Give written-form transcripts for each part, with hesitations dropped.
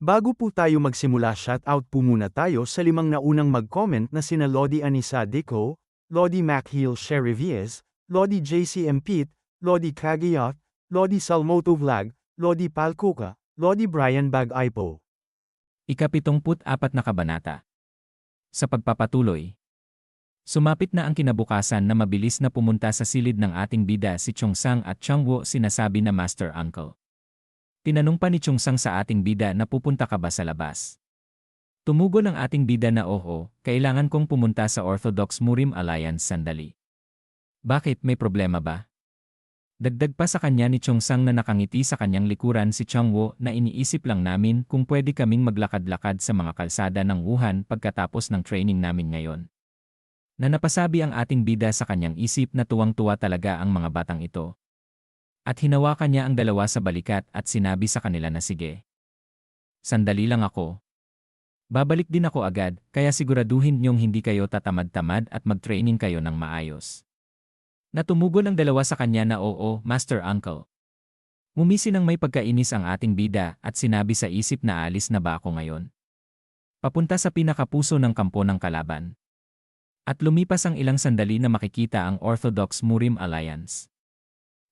Bago po tayo magsimula, shoutout po muna tayo sa 5 naunang mag-comment na sina Lodi Anisa Deco, Lodi Makhil Sheriviez, Lodi JCM Pete, Lodi Kagayot, Lodi Salmoto Vlog, Lodi Palkuka, Lodi Brian Bag-Ipo. Ika-74 na kabanata. Sa pagpapatuloy. Sumapit na ang kinabukasan na mabilis na pumunta sa silid ng ating bida si Chongsang at Changwo, sinasabi na Master Uncle. Tinanong pa ni Chongsang sa ating bida na pupunta ka ba sa labas. Tumugon ang ating bida na oo, kailangan kong pumunta sa Orthodox Muslim Alliance sandali. Bakit, may problema ba? Dagdag pa sa kanya ni Chongsang na nakangiti sa kanyang likuran si Changwo na iniisip lang namin kung pwede kaming maglakad-lakad sa mga kalsada ng Wuhan pagkatapos ng training namin ngayon. Na napasabi ang ating bida sa kanyang isip na tuwang-tuwa talaga ang mga batang ito. At hinawakan niya ang dalawa sa balikat at sinabi sa kanila na sige. Sandali lang ako. Babalik din ako agad, kaya siguraduhin niyong hindi kayo tatamad-tamad at mag-training kayo ng maayos. Natumugon ang dalawa sa kanya na oo, Master Uncle. Mumisi ng may pagkainis ang ating bida at sinabi sa isip na alis na ba ako ngayon. Papunta sa pinakapuso ng kampo ng kalaban. At lumipas ang ilang sandali na makikita ang Orthodox Muslim Alliance.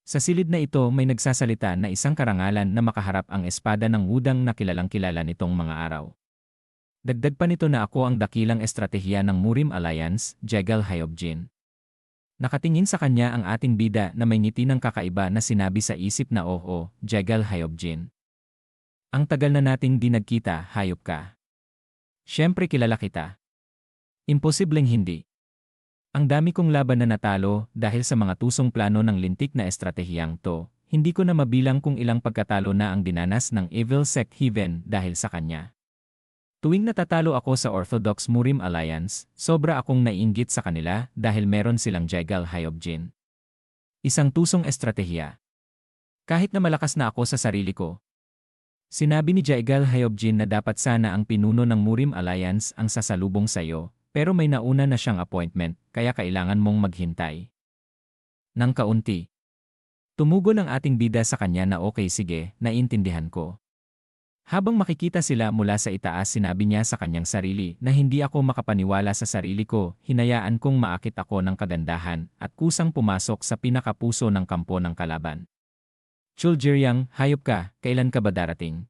Sa silid na ito may nagsasalita na isang karangalan na makaharap ang espada ng wudang na kilalang-kilala nitong mga araw. Dagdag pa nito na ako ang dakilang estratehiya ng Muslim Alliance, Jegal Hayobjin. Nakatingin sa kanya ang ating bida na may ngiti ng kakaiba na sinabi sa isip na oo, Jegal Hayobjin. Ang tagal na nating di nagkita, hayop ka. Siyempre kilala kita. Imposibleng hindi. Ang dami kong laban na natalo dahil sa mga tusong plano ng lintik na estratehiyang to, hindi ko na mabilang kung ilang pagkatalo na ang dinanas ng Evil Sect Heaven dahil sa kanya. Tuwing natatalo ako sa Orthodox Muslim Alliance, sobra akong naiinggit sa kanila dahil meron silang Jegal Hayobjin. Isang tusong estratehiya. Kahit na malakas na ako sa sarili ko. Sinabi ni Jegal Hayobjin na dapat sana ang pinuno ng Muslim Alliance ang sasalubong sa iyo. Pero may nauna na siyang appointment, kaya kailangan mong maghintay. Nang kaunti. Tumugon ang ating bida sa kanya na okay sige, naiintindihan ko. Habang makikita sila mula sa itaas, sinabi niya sa kanyang sarili na hindi ako makapaniwala sa sarili ko, hinayaan kong maakit ako ng kagandahan at kusang pumasok sa pinakapuso ng kampo ng kalaban. Chuljiriang, hayop ka, kailan ka ba darating?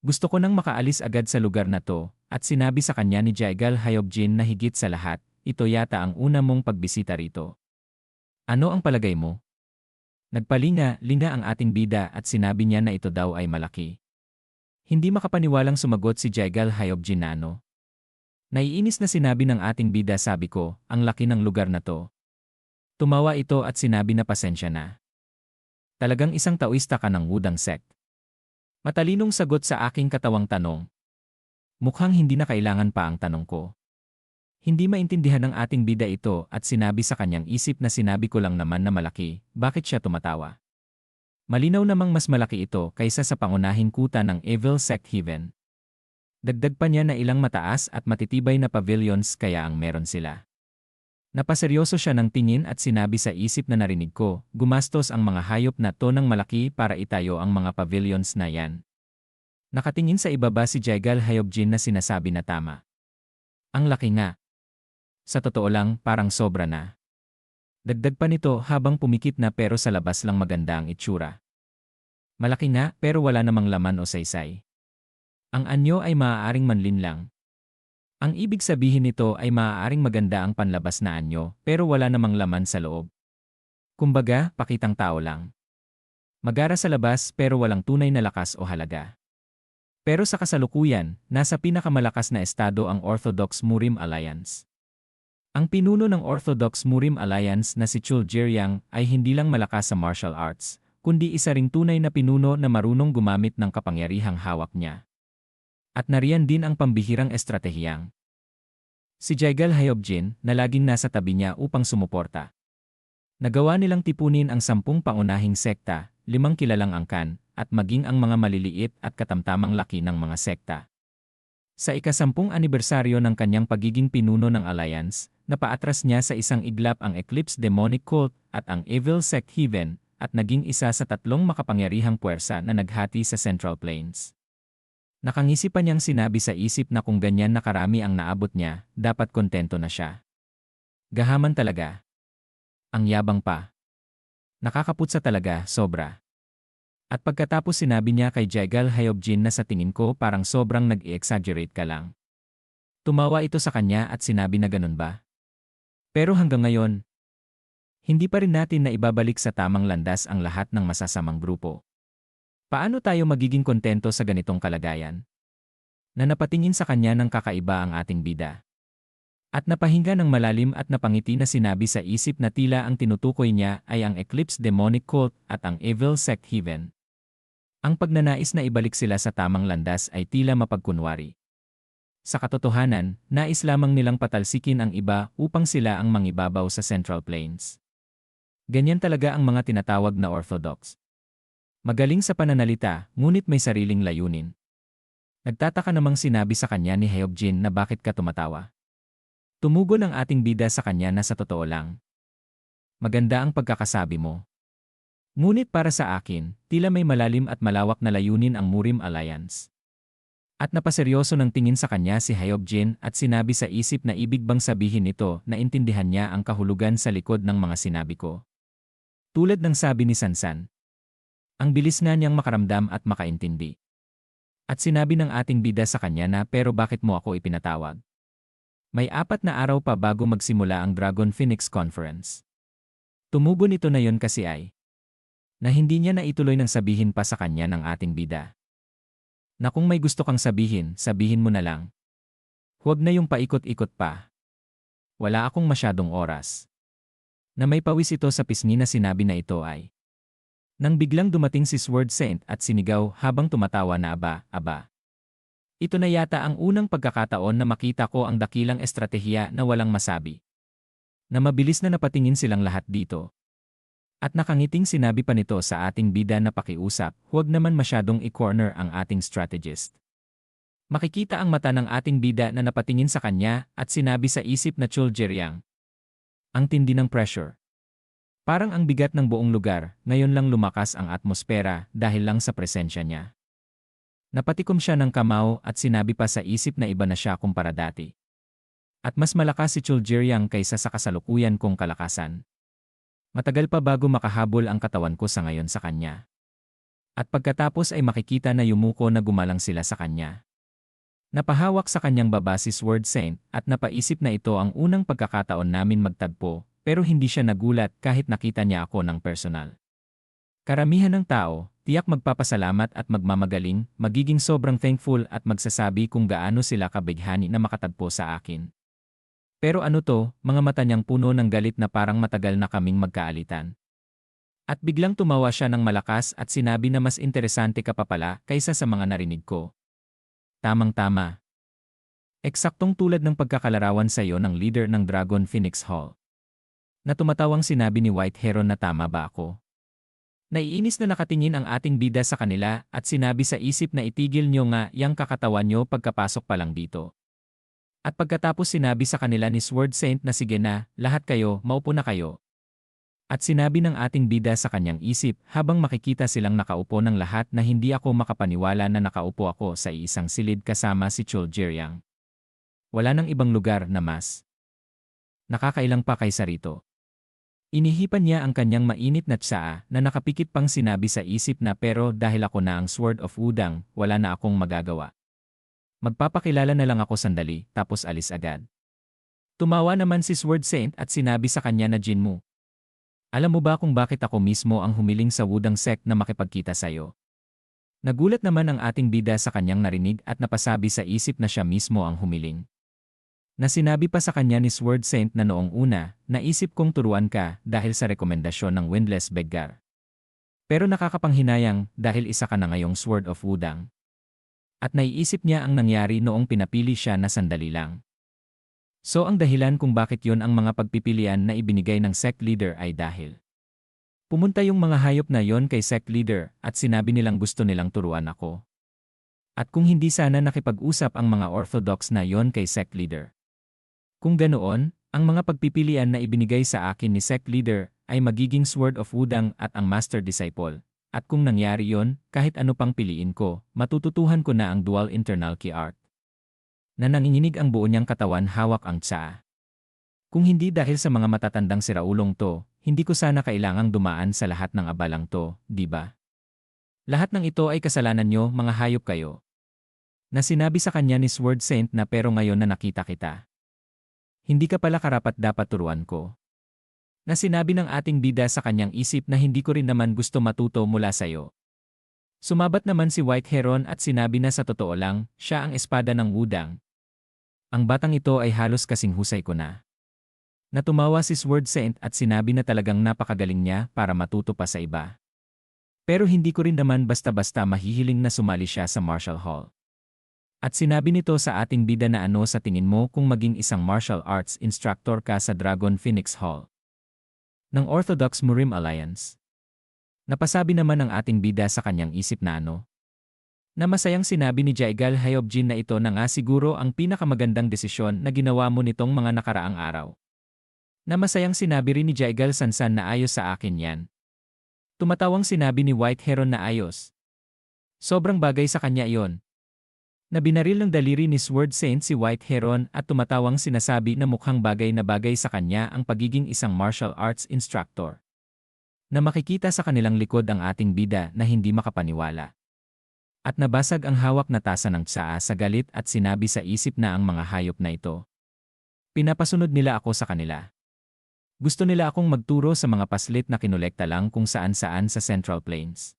Gusto ko nang makaalis agad sa lugar na to, at sinabi sa kanya ni Jegal Hayobjin na higit sa lahat, ito yata ang una mong pagbisita rito. Ano ang palagay mo? Nagpalinga-linga ang ating bida at sinabi niya na ito daw ay malaki. Hindi makapaniwalang sumagot si Jegal Hayobjin na ano. Naiinis na sinabi ng ating bida, sabi ko, ang laki ng lugar na to. Tumawa ito at sinabi na pasensya na. Talagang isang taoista ka ng Wudang Sect. Matalinong sagot sa aking katawang tanong. Mukhang hindi na kailangan pa ang tanong ko. Hindi maintindihan ng ating bida ito at sinabi sa kanyang isip na sinabi ko lang naman na malaki, bakit siya tumatawa? Malinaw namang mas malaki ito kaysa sa pangunahing kuta ng Evil Sect Heaven. Dagdag pa niya na ilang mataas at matitibay na pavilions kaya ang meron sila. Napaseryoso siya ng tingin at sinabi sa isip na narinig ko, gumastos ang mga hayop na to ng malaki para itayo ang mga pavilions na yan. Nakatingin sa ibaba si Jegal Hayobjin na sinasabi na tama. Ang laki nga. Sa totoo lang, parang sobra na. Dagdag pa nito habang pumikit na pero sa labas lang maganda ang itsura. Malaki nga pero wala namang laman o saysay. Ang anyo ay maaaring manlinlang. Ang ibig sabihin nito ay maaaring maganda ang panlabas na anyo pero wala namang laman sa loob. Kumbaga, pakitang tao lang. Magara sa labas pero walang tunay na lakas o halaga. Pero sa kasalukuyan, nasa pinakamalakas na estado ang Orthodox Muslim Alliance. Ang pinuno ng Orthodox Muslim Alliance na si Chuljiriang ay hindi lang malakas sa martial arts, kundi isa ring tunay na pinuno na marunong gumamit ng kapangyarihang hawak niya. At nariyan din ang pambihirang estratehiyang. Si Jegal Hayobjin na laging nasa tabi niya upang sumuporta. Nagawa nilang tipunin ang 10 pangunahing sekta, 5 kilalang angkan, at maging ang mga maliliit at katamtamang laki ng mga sekta. Sa ika-10 anibersaryo ng kanyang pagiging pinuno ng Alliance, napaatras niya sa isang iglap ang Eclipse Demonic Cult at ang Evil Sect Heaven at naging isa sa 3 makapangyarihang puwersa na naghati sa Central Plains. Nakangisi pa niyang sinabi sa isip na kung ganyan na karami ang naabot niya, dapat kontento na siya. Gahaman talaga. Ang yabang pa. Nakakaputsa talaga, sobra. At pagkatapos sinabi niya kay Jegal Hyobjin na sa tingin ko parang sobrang nag-i-exaggerate ka lang. Tumawa ito sa kanya at sinabi na ganun ba? Pero hanggang ngayon, hindi pa rin natin na ibabalik sa tamang landas ang lahat ng masasamang grupo. Paano tayo magiging kontento sa ganitong kalagayan? Na napatingin sa kanya ng kakaiba ang ating bida. At napahinga ng malalim at napangiti na sinabi sa isip na tila ang tinutukoy niya ay ang Eclipse Demonic Cult at ang Evil Sect Heaven. Ang pagnanais na ibalik sila sa tamang landas ay tila mapagkunwari. Sa katotohanan, nais lamang nilang patalsikin ang iba upang sila ang mangibabaw sa Central Plains. Ganyan talaga ang mga tinatawag na Orthodox. Magaling sa pananalita, ngunit may sariling layunin. Nagtataka namang sinabi sa kanya ni Hyobjin na bakit ka tumatawa. Tumugon ang ating bida sa kanya na sa totoo lang. Maganda ang pagkakasabi mo. Ngunit para sa akin, tila may malalim at malawak na layunin ang Murim Alliance. At napaseryoso ng tingin sa kanya si Hyobjin at sinabi sa isip na ibig bang sabihin ito na intindihan niya ang kahulugan sa likod ng mga sinabi ko. Tulad ng sabi ni Sansan. Ang bilis nga niyang makaramdam at makaintindi. At sinabi ng ating bida sa kanya na pero bakit mo ako ipinatawag? May 4 na araw pa bago magsimula ang Dragon Phoenix Conference. Tumugon ito na yon kasi ay na hindi niya na ituloy ng sabihin pa sa kanya ng ating bida. Na kung may gusto kang sabihin, sabihin mo na lang. Huwag na yung paikot-ikot pa. Wala akong masyadong oras. Na may pawis ito sa pisngi na sinabi na ito ay nang biglang dumating si Sword Saint at sinigaw habang tumatawa na aba. Ito na yata ang unang pagkakataon na makita ko ang dakilang estratehiya na walang masabi. Na mabilis na napatingin silang lahat dito. At nakangiting sinabi pa nito sa ating bida na pakiusap, huwag naman masyadong i-corner ang ating strategist. Makikita ang mata ng ating bida na napatingin sa kanya at sinabi sa isip na Chuljeryang. Ang tindi ng pressure. Parang ang bigat ng buong lugar, ngayon lang lumakas ang atmosfera dahil lang sa presensya niya. Napatikom siya ng kamao at sinabi pa sa isip na iba na siya kumpara dati. At mas malakas si Chuljeryang kaysa sa kasalukuyan kong kalakasan. Matagal pa bago makahabol ang katawan ko sa ngayon sa kanya. At pagkatapos ay makikita na yumuko na gumalang sila sa kanya. Napahawak sa kanyang baba si Sword Saint at napaisip na ito ang unang pagkakataon namin magtagpo. Pero hindi siya nagulat kahit nakita niya ako ng personal. Karamihan ng tao, tiyak magpapasalamat at magmamagaling, magiging sobrang thankful at magsasabi kung gaano sila kabighani na makatagpo sa akin. Pero ano to, mga mata niyang puno ng galit na parang matagal na kaming magkaalitan. At biglang tumawa siya ng malakas at sinabi na mas interesante ka pa pala kaysa sa mga narinig ko. Tamang-tama. Eksaktong tulad ng pagkakalarawan sa iyo ng leader ng Dragon Phoenix Hall. Na tumatawang sinabi ni White Heron na tama ba ako? Naiinis na nakatingin ang ating bida sa kanila at sinabi sa isip na itigil niyo nga yang kakatawan niyo pagkapasok pa lang dito. At pagkatapos sinabi sa kanila ni Sword Saint na sige na, lahat kayo, maupo na kayo. At sinabi ng ating bida sa kanyang isip habang makikita silang nakaupo ng lahat na hindi ako makapaniwala na nakaupo ako sa iisang silid kasama si Chuljeryang. Wala nang ibang lugar na mas nakakailang pa kaysa rito. Inihipan niya ang kanyang mainit na tsaa na nakapikit pang sinabi sa isip na pero dahil ako na ang Sword of Wudang, wala na akong magagawa. Magpapakilala na lang ako sandali, tapos alis agad. Tumawa naman si Sword Saint at sinabi sa kanya na Jinmu. Alam mo ba kung bakit ako mismo ang humiling sa Wudang Sect na makipagkita sa'yo? Nagulat naman ang ating bida sa kanyang narinig at napasabi sa isip na siya mismo ang humiling. Na sinabi pa sa kanya ni Sword Saint na noong una, naisip kong turuan ka dahil sa rekomendasyon ng Windless Beggar. Pero nakakapanghinayang dahil isa ka na ngayong Sword of Wudang. At naiisip niya ang nangyari noong pinapili siya na sandali lang. So ang dahilan kung bakit yon ang mga pagpipilian na ibinigay ng sect leader ay dahil pumunta yung mga hayop na yon kay sect leader at sinabi nilang gusto nilang turuan ako. At kung hindi sana nakipag-usap ang mga Orthodox na yon kay sect leader. Kung ganoon, ang mga pagpipilian na ibinigay sa akin ni sect leader ay magiging Sword of Wudang at ang Master Disciple, At kung nangyari yon, kahit ano pang piliin ko, matututuhan ko na ang dual internal key art. Na nanginginig ang buo niyang katawan hawak ang tsaa. Kung hindi dahil sa mga matatandang siraulong to, hindi ko sana kailangang dumaan sa lahat ng abalang to, di ba? Lahat ng ito ay kasalanan nyo, mga hayop kayo. Na sinabi sa kanya ni Sword Saint na pero ngayon na nakita kita. Hindi ka pala karapat dapat turuan ko. Na sinabi ng ating bida sa kanyang isip na hindi ko rin naman gusto matuto mula sayo. Sumabat naman si White Heron at sinabi na sa totoo lang, siya ang espada ng Wudang. Ang batang ito ay halos kasing husay ko na. Natumawa si Sword Saint at sinabi na talagang napakagaling niya para matuto pa sa iba. Pero hindi ko rin naman basta-basta mahihiling na sumali siya sa martial hall. At sinabi nito sa ating bida na ano sa tingin mo kung maging isang martial arts instructor ka sa Dragon Phoenix Hall ng Orthodox Murim Alliance. Napasabi naman ng ating bida sa kanyang isip na ano. Na masayang sinabi ni Jaigal Hayobjin na ito na nga siguro ang pinakamagandang desisyon na ginawa mo nitong mga nakaraang araw. Na masayang sinabi rin ni Jaigal Sansan na ayos sa akin yan. Tumatawang sinabi ni White Heron na ayos. Sobrang bagay sa kanya iyon. Na binaril ng daliri ni Sword Saint si White Heron at tumatawang sinasabi na mukhang bagay na bagay sa kanya ang pagiging isang martial arts instructor. Na makikita sa kanilang likod ang ating bida na hindi makapaniwala. At nabasag ang hawak na tasa ng tsaa sa galit at sinabi sa isip na ang mga hayop na ito. Pinapasunod nila ako sa kanila. Gusto nila akong magturo sa mga paslit na kinolekta lang kung saan-saan sa Central Plains.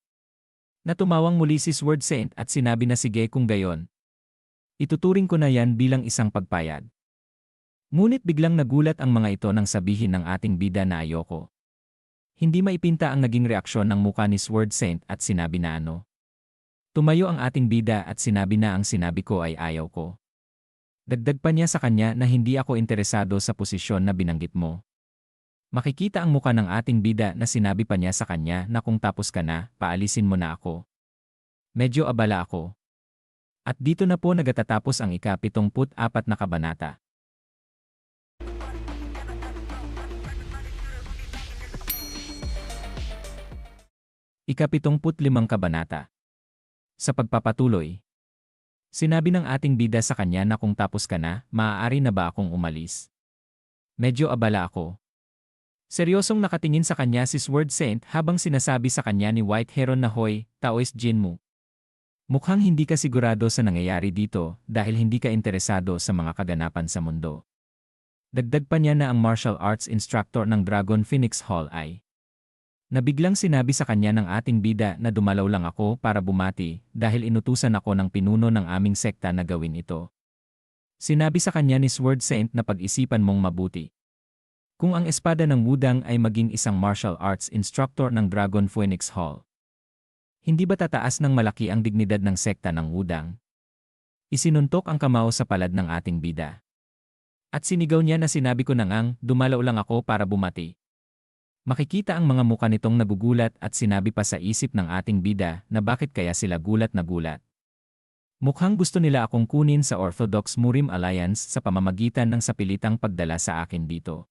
Natumawang muli si Sword Saint at sinabi na sige kung gayon. Ituturing ko na yan bilang isang pagpayag. Ngunit biglang nagulat ang mga ito nang sabihin ng ating bida na ayoko. Hindi maipinta ang naging reaksyon ng muka ni Sword Saint at sinabi na ano. Tumayo ang ating bida at sinabi na ang sinabi ko ay ayaw ko. Dagdag pa niya sa kanya na hindi ako interesado sa posisyon na binanggit mo. Makikita ang muka ng ating bida na sinabi pa niya sa kanya na kung tapos ka na, paalisin mo na ako. Medyo abala ako. At dito na po nagatatapos ang ika-74 na kabanata. Ika-75 kabanata. Sa pagpapatuloy, sinabi ng ating bida sa kanya na kung tapos ka na, maaari na ba akong umalis? Medyo abala ako. Seryosong nakatingin sa kanya si Sword Saint habang sinasabi sa kanya ni White Heron na hoy, Taoist Jinmu. Mukhang hindi ka sigurado sa nangyayari dito dahil hindi ka interesado sa mga kaganapan sa mundo. Dagdag pa niya na ang martial arts instructor ng Dragon Phoenix Hall ay nabiglang sinabi sa kanya ng ating bida na dumalaw lang ako para bumati dahil inutusan ako ng pinuno ng aming sekta na gawin ito. Sinabi sa kanya ni Sword Saint na pag-isipan mong mabuti. Kung ang espada ng Wudang ay maging isang martial arts instructor ng Dragon Phoenix Hall, hindi ba tataas ng malaki ang dignidad ng sekta ng Wudang? Isinuntok ang kamao sa palad ng ating bida. At sinigaw niya na sinabi ko na ngang, dumalaw lang ako para bumati. Makikita ang mga muka nitong nagugulat at sinabi pa sa isip ng ating bida na bakit kaya sila gulat na gulat. Mukhang gusto nila akong kunin sa Orthodox Murim Alliance sa pamamagitan ng sapilitang pagdala sa akin dito.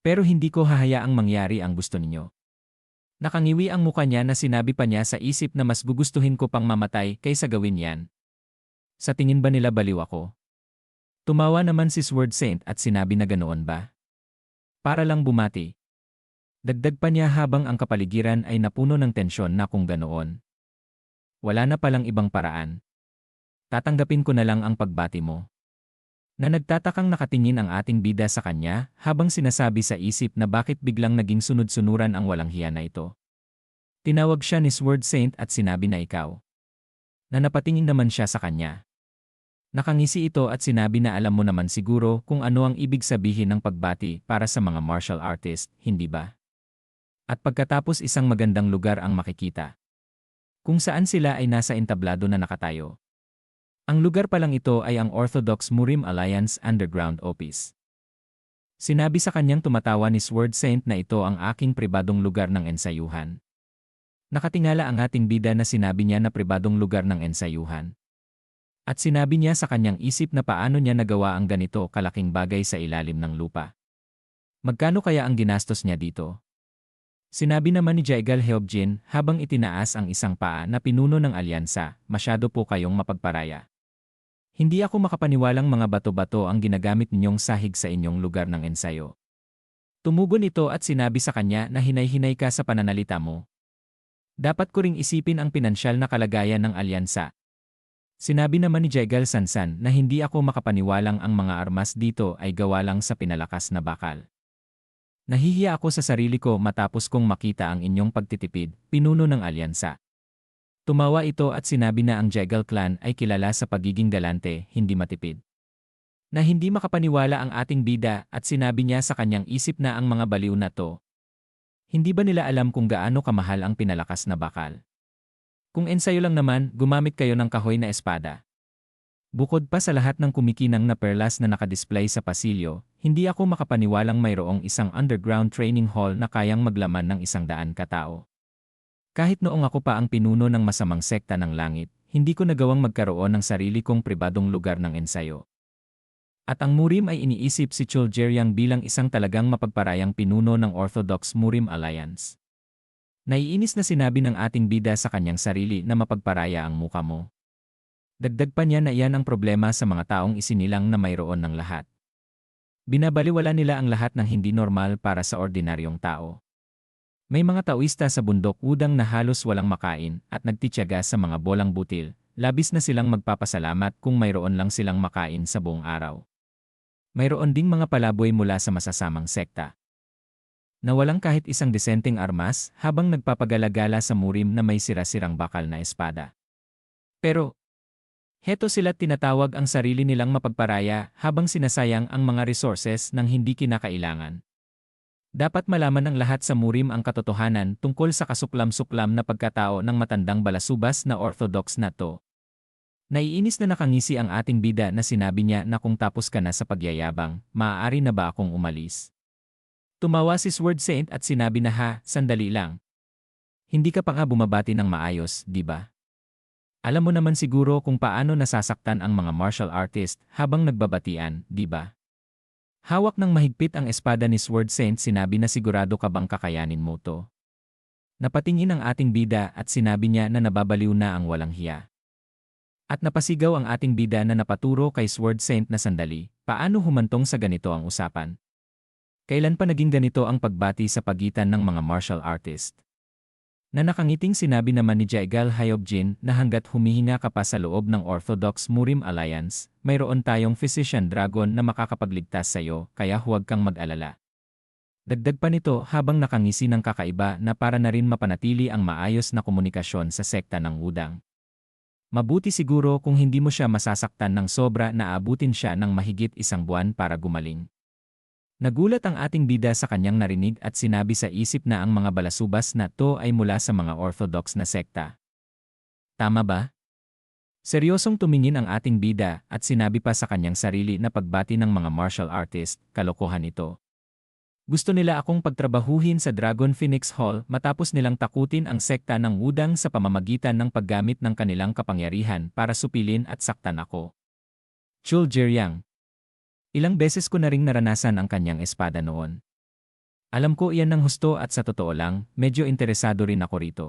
Pero hindi ko hahayaang mangyari ang gusto ninyo. Nakangiwi ang muka niya na sinabi pa niya sa isip na mas gugustuhin ko pang mamatay kaysa gawin yan. Sa tingin ba nila baliw ako? Tumawa naman si Sword Saint at sinabi na ganoon ba? Para lang bumati. Dagdag pa niya habang ang kapaligiran ay napuno ng tensyon na kung ganoon. Wala na palang ibang paraan. Tatanggapin ko na lang ang pagbati mo. Na nagtatakang nakatingin ang ating bida sa kanya habang sinasabi sa isip na bakit biglang naging sunod-sunuran ang walang hiya na ito. Tinawag siya ni Sword Saint at sinabi na ikaw. Na napatingin naman siya sa kanya. Nakangisi ito at sinabi na alam mo naman siguro kung ano ang ibig sabihin ng pagbati para sa mga martial artist, hindi ba? At pagkatapos isang magandang lugar ang makikita. Kung saan sila ay nasa entablado na nakatayo. Ang lugar pa lang ito ay ang Orthodox Murim Alliance Underground Office. Sinabi sa kanyang tumatawa ni Sword Saint na ito ang aking pribadong lugar ng ensayuhan. Nakatingala ang ating bida na sinabi niya na pribadong lugar ng ensayuhan. At sinabi niya sa kanyang isip na paano niya nagawa ang ganito kalaking bagay sa ilalim ng lupa. Magkano kaya ang ginastos niya dito? Sinabi naman ni Jaegal Heobjin habang itinaas ang isang paa na pinuno ng alyansa, masyado po kayong mapagparaya. Hindi ako makapaniwalang mga bato-bato ang ginagamit ninyong sahig sa inyong lugar ng ensayo. Tumugon ito at sinabi sa kanya na hinay-hinay ka sa pananalita mo. Dapat ko ring isipin ang pinansyal na kalagayan ng alyansa. Sinabi naman ni Jaegal Sansan na hindi ako makapaniwalang ang mga armas dito ay gawa lang sa pinalakas na bakal. Nahihiya ako sa sarili ko matapos kong makita ang inyong pagtitipid, pinuno ng alyansa. Tumawa ito at sinabi na ang Jaegal clan ay kilala sa pagiging galante, hindi matipid. Na hindi makapaniwala ang ating bida at sinabi niya sa kanyang isip na ang mga baliw na to. Hindi ba nila alam kung gaano kamahal ang pinalakas na bakal? Kung ensayo lang naman, gumamit kayo ng kahoy na espada. Bukod pa sa lahat ng kumikinang na perlas na nakadisplay sa pasilyo, hindi ako makapaniwalang mayroong isang underground training hall na kayang maglaman ng 100 katao. Kahit noong ako pa ang pinuno ng masamang sekta ng langit, hindi ko nagawang magkaroon ng sarili kong pribadong lugar ng ensayo. At ang Murim ay iniisip si Chul Jeryang bilang isang talagang mapagparayang pinuno ng Orthodox Murim Alliance. Naiinis na sinabi ng ating bida sa kanyang sarili na mapagparaya ang muka mo. Dagdag pa niya na iyan ang problema sa mga taong isinilang na mayroon ng lahat. Binabaliwala nila ang lahat ng hindi normal para sa ordinaryong tao. May mga taoista sa bundok udang na halos walang makain at nagtitiyaga sa mga bolang butil, labis na silang magpapasalamat kung mayroon lang silang makain sa buong araw. Mayroon ding mga palaboy mula sa masasamang sekta na walang kahit isang disenteng armas habang nagpapagalagala sa murim na may sira-sirang bakal na espada. Pero heto sila't tinatawag ang sarili nilang mapagparaya habang sinasayang ang mga resources ng hindi kinakailangan. Dapat malaman ng lahat sa murim ang katotohanan tungkol sa kasuklam-suklam na pagkatao ng matandang balasubas na Orthodox na to. Naiinis na nakangisi ang ating bida na sinabi niya na kung tapos ka na sa pagyayabang, maaari na ba akong umalis? Tumawa si Sword Saint at sinabi na sandali lang. Hindi ka pa nga bumabati ng maayos, di ba? Alam mo naman siguro kung paano nasasaktan ang mga martial artist habang nagbabatian, di ba? Hawak ng mahigpit ang espada ni Sword Saint, sinabi na sigurado ka bang kakayanin mo to? Napatingin ang ating bida at sinabi niya na nababaliw na ang walang hiya. At napasigaw ang ating bida na napaturo kay Sword Saint na sandali, paano humantong sa ganito ang usapan? Kailan pa naging ganito ang pagbati sa pagitan ng mga martial artist? Na nakangiting sinabi naman ni Jaegal Heobjin na hanggat humihinga ka pa sa loob ng Orthodox Murim Alliance, mayroon tayong Physician Dragon na makakapagligtas sa iyo, kaya huwag kang mag-alala. Dagdag pa nito habang nakangisi ng kakaiba na para na rin mapanatili ang maayos na komunikasyon sa sekta ng Wudang. Mabuti siguro kung hindi mo siya masasaktan ng sobra na abutin siya ng mahigit 1 buwan para gumaling. Nagulat ang ating bida sa kanyang narinig at sinabi sa isip na ang mga balasubas na to ay mula sa mga Orthodox na sekta. Tama ba? Seryosong tumingin ang ating bida at sinabi pa sa kanyang sarili na pagbati ng mga martial artist, kalokohan ito. Gusto nila akong pagtrabahuhin sa Dragon Phoenix Hall matapos nilang takutin ang sekta ng Wudang sa pamamagitan ng paggamit ng kanilang kapangyarihan para supilin at saktan ako. Chul Jeryang. Ilang beses ko na ring naranasan ang kanyang espada noon. Alam ko iyan ng husto at sa totoo lang, medyo interesado rin ako rito.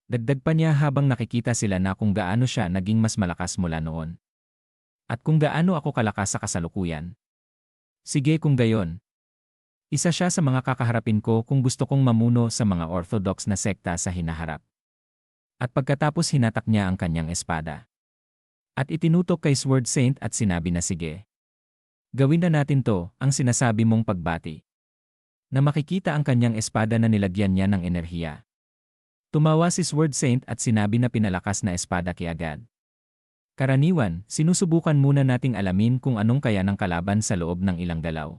Dagdag pa niya habang nakikita sila na kung gaano siya naging mas malakas mula noon. At kung gaano ako kalakas sa kasalukuyan. Sige kung gayon. Isa siya sa mga kakaharapin ko kung gusto kong mamuno sa mga Orthodox na sekta sa hinaharap. At pagkatapos hinatak niya ang kanyang espada. At itinutok kay Sword Saint at sinabi na sige. Gawin na natin to, ang sinasabi mong pagbati. Na makikita ang kanyang espada na nilagyan niya ng enerhiya. Tumawa si Sword Saint at sinabi na pinalakas na espada kiagad. Karaniwan, sinusubukan muna nating alamin kung anong kaya ng kalaban sa loob ng ilang galaw.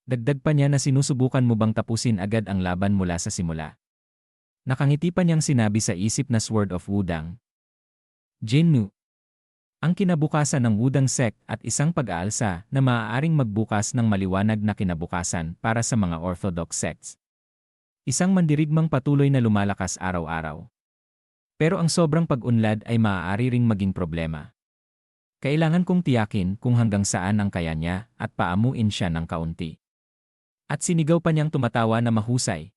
Dagdag pa niya na sinusubukan mo bang tapusin agad ang laban mula sa simula. Nakangiti pa niyang sinabi sa isip na Sword of Wudang. Jinnu. Ang kinabukasan ng Wudang sect at isang pag-aalsa na maaaring magbukas ng maliwanag na kinabukasan para sa mga Orthodox sects. Isang mandirigmang patuloy na lumalakas araw-araw. Pero ang sobrang pag-unlad ay maaari ring maging problema. Kailangan kong tiyakin kung hanggang saan ang kaya niya at paamuin siya ng kaunti. At sinigaw pa niyang tumatawa na mahusay.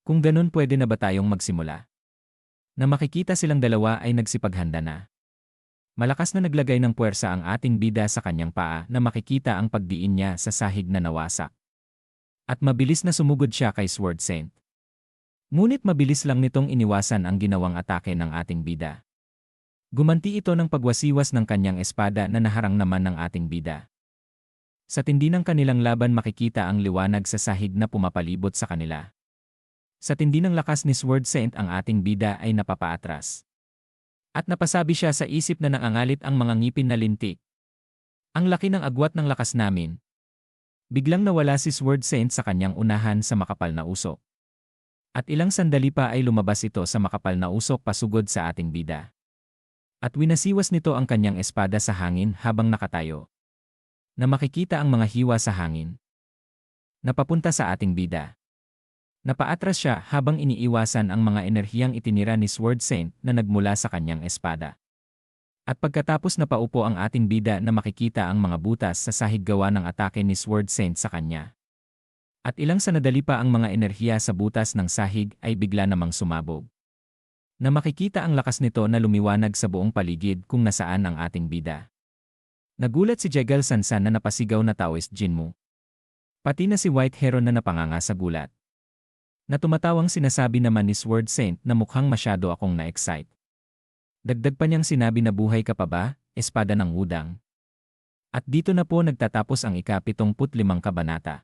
Kung ganun pwede na ba tayong magsimula? Na makikita silang dalawa ay nagsipaghanda na. Malakas na naglagay ng puwersa ang ating bida sa kanyang paa na makikita ang pagdiin niya sa sahig na nawasak. At mabilis na sumugod siya kay Sword Saint. Ngunit mabilis lang nitong iniwasan ang ginawang atake ng ating bida. Gumanti ito ng pagwasiwas ng kanyang espada na naharang naman ng ating bida. Sa tindi ng kanilang laban makikita ang liwanag sa sahig na pumapalibot sa kanila. Sa tindi ng lakas ni Sword Saint ang ating bida ay napapaatras. At napasabi siya sa isip na nangangalit ang mga ngipin na lintik. Ang laki ng agwat ng lakas namin. Biglang nawala si Sword Saint sa kanyang unahan sa makapal na usok. At ilang sandali pa ay lumabas ito sa makapal na usok pasugod sa ating bida. At winasiwas nito ang kanyang espada sa hangin habang nakatayo. Na makikita ang mga hiwa sa hangin. Napapunta sa ating bida. Napaatras siya habang iniiwasan ang mga enerhiyang itinira ni Sword Saint na nagmula sa kanyang espada. At pagkatapos napaupo ang ating bida na makikita ang mga butas sa sahig gawa ng atake ni Sword Saint sa kanya. At ilang sanadali pa ang mga enerhiya sa butas ng sahig ay bigla namang sumabog. Na makikita ang lakas nito na lumiwanag sa buong paligid kung nasaan ang ating bida. Nagulat si Jegal Sansan na napasigaw na Taoist Jinmu. Pati na si White Heron na napanganga sa gulat. Na tumatawang sinasabi naman ni Sword Saint na mukhang masyado akong na-excite. Dagdag pa niyang sinabi na buhay ka pa ba, espada ng udang. At dito na po nagtatapos ang ika-75 kabanata.